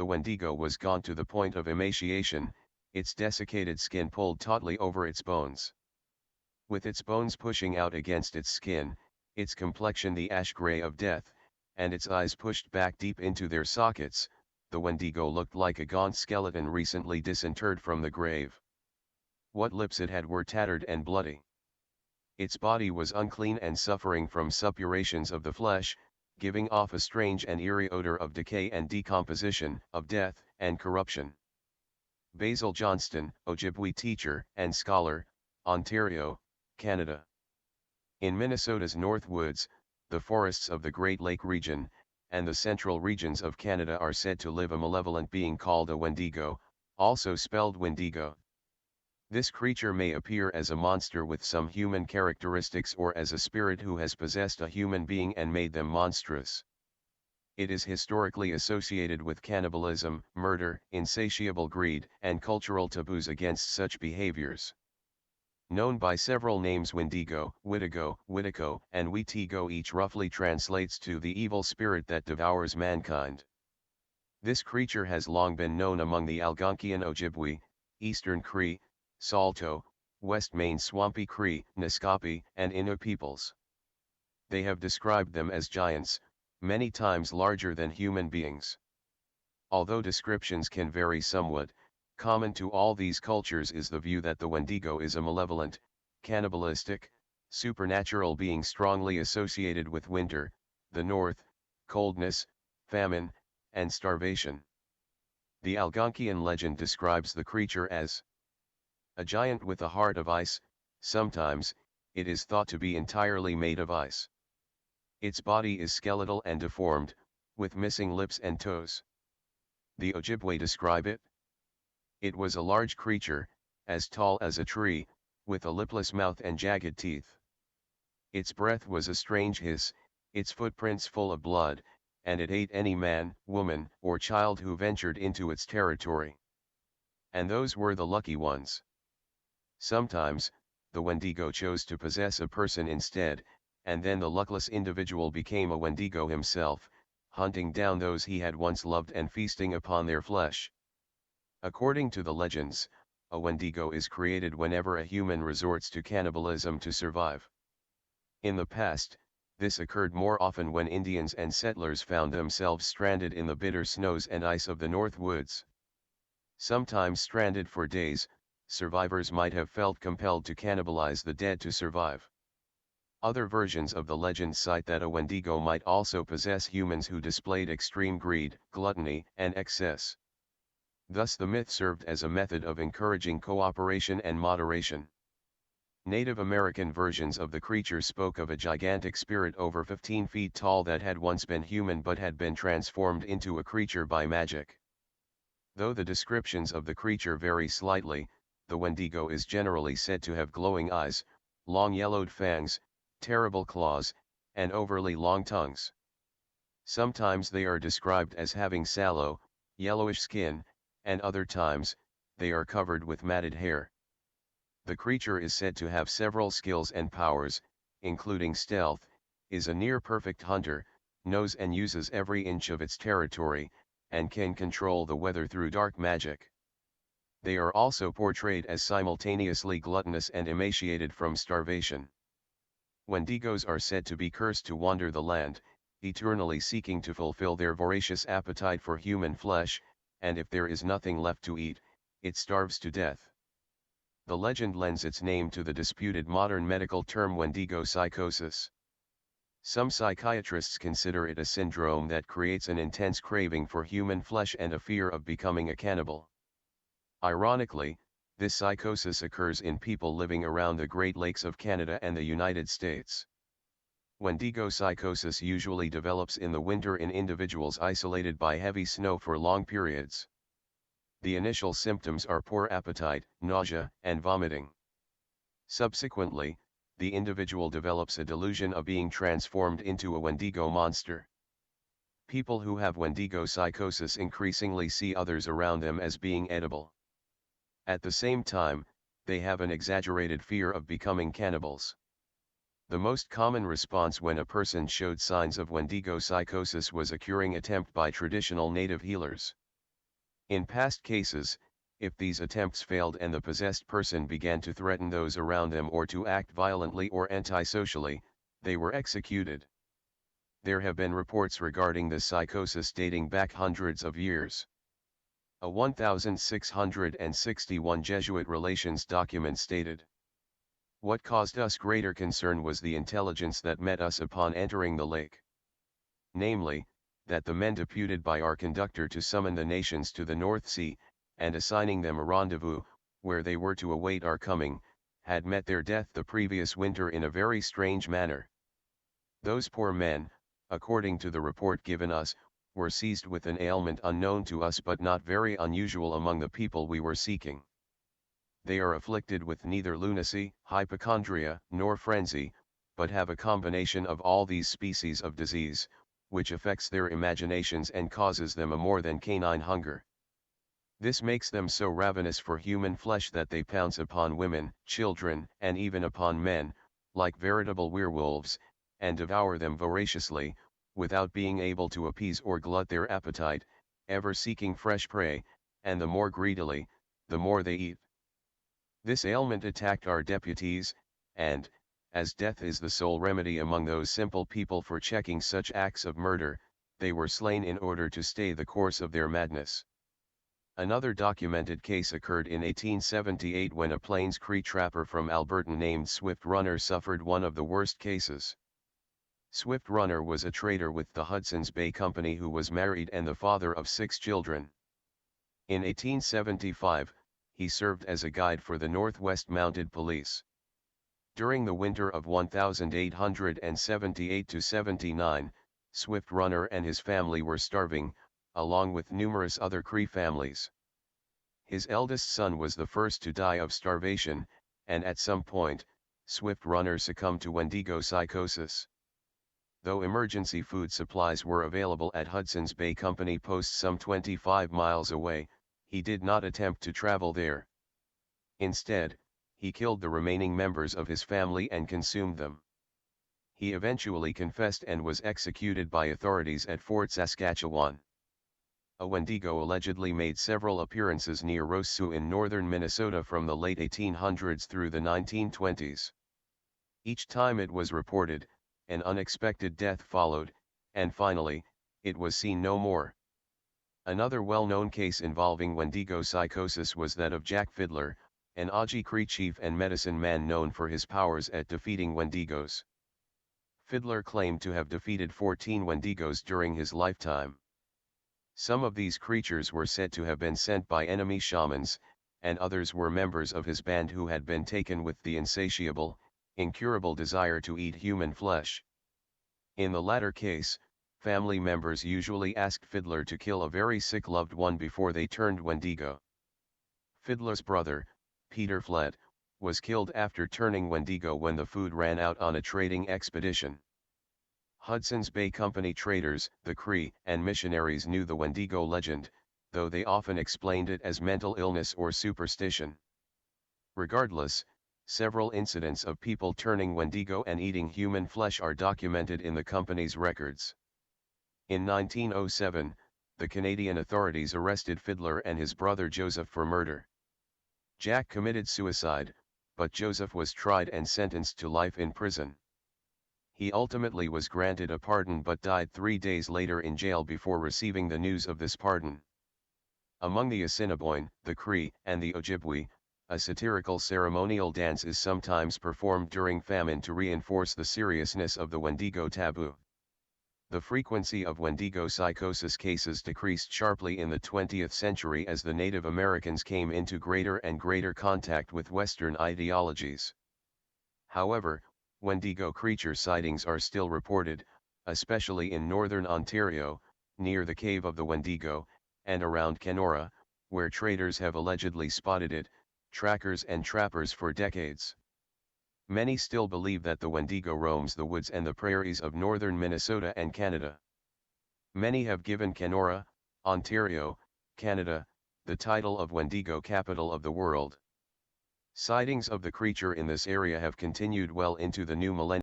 The Wendigo was gaunt to the point of emaciation, its desiccated skin pulled tautly over its bones. With its bones pushing out against its skin, its complexion the ash gray of death, and its eyes pushed back deep into their sockets, the Wendigo looked like a gaunt skeleton recently disinterred from the grave. What lips it had were tattered and bloody. Its body was unclean and suffering from suppurations of the flesh, giving off a strange and eerie odor of decay and decomposition, of death and corruption. Basil Johnston, Ojibwe teacher and scholar, Ontario, Canada. In Minnesota's North Woods, the forests of the Great Lake region, and the central regions of Canada are said to live a malevolent being called a Wendigo, also spelled Wendigo. This creature may appear as a monster with some human characteristics or as a spirit who has possessed a human being and made them monstrous. It is historically associated with cannibalism, murder, insatiable greed, and cultural taboos against such behaviors. Known by several names, Wendigo, Witico, and Witigo, each roughly translates to the evil spirit that devours mankind. This creature has long been known among the Algonquian Ojibwe, Eastern Cree, Saulteaux, West Main Swampy Cree, Naskapi, and Innu peoples. They have described them as giants, many times larger than human beings. Although descriptions can vary somewhat, common to all these cultures is the view that the Wendigo is a malevolent, cannibalistic, supernatural being strongly associated with winter, the north, coldness, famine, and starvation. The Algonquian legend describes the creature as a giant with a heart of ice. Sometimes, it is thought to be entirely made of ice. Its body is skeletal and deformed, with missing lips and toes. The Ojibwe describe it. It was a large creature, as tall as a tree, with a lipless mouth and jagged teeth. Its breath was a strange hiss, its footprints full of blood, and it ate any man, woman, or child who ventured into its territory. And those were the lucky ones. Sometimes, the Wendigo chose to possess a person instead, and then the luckless individual became a Wendigo himself, hunting down those he had once loved and feasting upon their flesh. According to the legends, a Wendigo is created whenever a human resorts to cannibalism to survive. In the past, this occurred more often when Indians and settlers found themselves stranded in the bitter snows and ice of the North Woods. Sometimes stranded for days, survivors might have felt compelled to cannibalize the dead to survive. Other versions of the legend cite that a Wendigo might also possess humans who displayed extreme greed, gluttony, and excess. Thus the myth served as a method of encouraging cooperation and moderation. Native American versions of the creature spoke of a gigantic spirit over 15 feet tall that had once been human but had been transformed into a creature by magic. Though the descriptions of the creature vary slightly, the Wendigo is generally said to have glowing eyes, long yellowed fangs, terrible claws, and overly long tongues. Sometimes they are described as having sallow, yellowish skin, and other times, they are covered with matted hair. The creature is said to have several skills and powers, including stealth, is a near-perfect hunter, knows and uses every inch of its territory, and can control the weather through dark magic. They are also portrayed as simultaneously gluttonous and emaciated from starvation. Wendigos are said to be cursed to wander the land, eternally seeking to fulfill their voracious appetite for human flesh, and if there is nothing left to eat, it starves to death. The legend lends its name to the disputed modern medical term Wendigo psychosis. Some psychiatrists consider it a syndrome that creates an intense craving for human flesh and a fear of becoming a cannibal. Ironically, this psychosis occurs in people living around the Great Lakes of Canada and the United States. Wendigo psychosis usually develops in the winter in individuals isolated by heavy snow for long periods. The initial symptoms are poor appetite, nausea, and vomiting. Subsequently, the individual develops a delusion of being transformed into a Wendigo monster. People who have Wendigo psychosis increasingly see others around them as being edible. At the same time, they have an exaggerated fear of becoming cannibals. The most common response when a person showed signs of Wendigo psychosis was a curing attempt by traditional native healers. In past cases, if these attempts failed and the possessed person began to threaten those around them or to act violently or antisocially, they were executed. There have been reports regarding this psychosis dating back hundreds of years. A 1661 Jesuit relations document stated, "What caused us greater concern was the intelligence that met us upon entering the lake. Namely, that the men deputed by our conductor to summon the nations to the North Sea, and assigning them a rendezvous, where they were to await our coming, had met their death the previous winter in a very strange manner. Those poor men, according to the report given us, were seized with an ailment unknown to us but not very unusual among the people we were seeking. They are afflicted with neither lunacy, hypochondria, nor frenzy, but have a combination of all these species of disease, which affects their imaginations and causes them a more than canine hunger. This makes them so ravenous for human flesh that they pounce upon women, children, and even upon men, like veritable werewolves, and devour them voraciously, without being able to appease or glut their appetite, ever seeking fresh prey, and the more greedily, the more they eat. This ailment attacked our deputies, and, as death is the sole remedy among those simple people for checking such acts of murder, they were slain in order to stay the course of their madness." Another documented case occurred in 1878 when a Plains Cree trapper from Alberta named Swift Runner suffered one of the worst cases. Swift Runner was a trader with the Hudson's Bay Company who was married and the father of 6 children. In 1875, he served as a guide for the Northwest Mounted Police. During the winter of 1878-79, Swift Runner and his family were starving, along with numerous other Cree families. His eldest son was the first to die of starvation, and at some point, Swift Runner succumbed to Wendigo psychosis. Though emergency food supplies were available at Hudson's Bay Company post some 25 miles away, he did not attempt to travel there. Instead, he killed the remaining members of his family and consumed them. He eventually confessed and was executed by authorities at Fort Saskatchewan. A Wendigo allegedly made several appearances near Roseau in northern Minnesota from the late 1800s through the 1920s. Each time it was reported, an unexpected death followed, and finally, it was seen no more. Another well-known case involving Wendigo psychosis was that of Jack Fiddler, an Ojibwe Cree chief and medicine man known for his powers at defeating Wendigos. Fiddler claimed to have defeated 14 Wendigos during his lifetime. Some of these creatures were said to have been sent by enemy shamans, and others were members of his band who had been taken with the insatiable, incurable desire to eat human flesh. In the latter case, family members usually asked Fiddler to kill a very sick loved one before they turned Wendigo. Fiddler's brother, Peter Flett, was killed after turning Wendigo when the food ran out on a trading expedition. Hudson's Bay Company traders, the Cree, and missionaries knew the Wendigo legend, though they often explained it as mental illness or superstition. Regardless, several incidents of people turning Wendigo and eating human flesh are documented in the company's records. In 1907, the Canadian authorities arrested Fiddler and his brother Joseph for murder. Jack committed suicide, but Joseph was tried and sentenced to life in prison. He ultimately was granted a pardon but died 3 days later in jail before receiving the news of this pardon. Among the Assiniboine, the Cree, and the Ojibwe, a satirical ceremonial dance is sometimes performed during famine to reinforce the seriousness of the Wendigo taboo. The frequency of Wendigo psychosis cases decreased sharply in the 20th century as the Native Americans came into greater and greater contact with Western ideologies. However, Wendigo creature sightings are still reported, especially in northern Ontario, near the Cave of the Wendigo, and around Kenora, where traders have allegedly spotted it, trackers and trappers for decades. Many still believe that the Wendigo roams the woods and the prairies of northern Minnesota and Canada. Many have given Kenora, Ontario, Canada, the title of Wendigo capital of the world. Sightings of the creature in this area have continued well into the new millennium.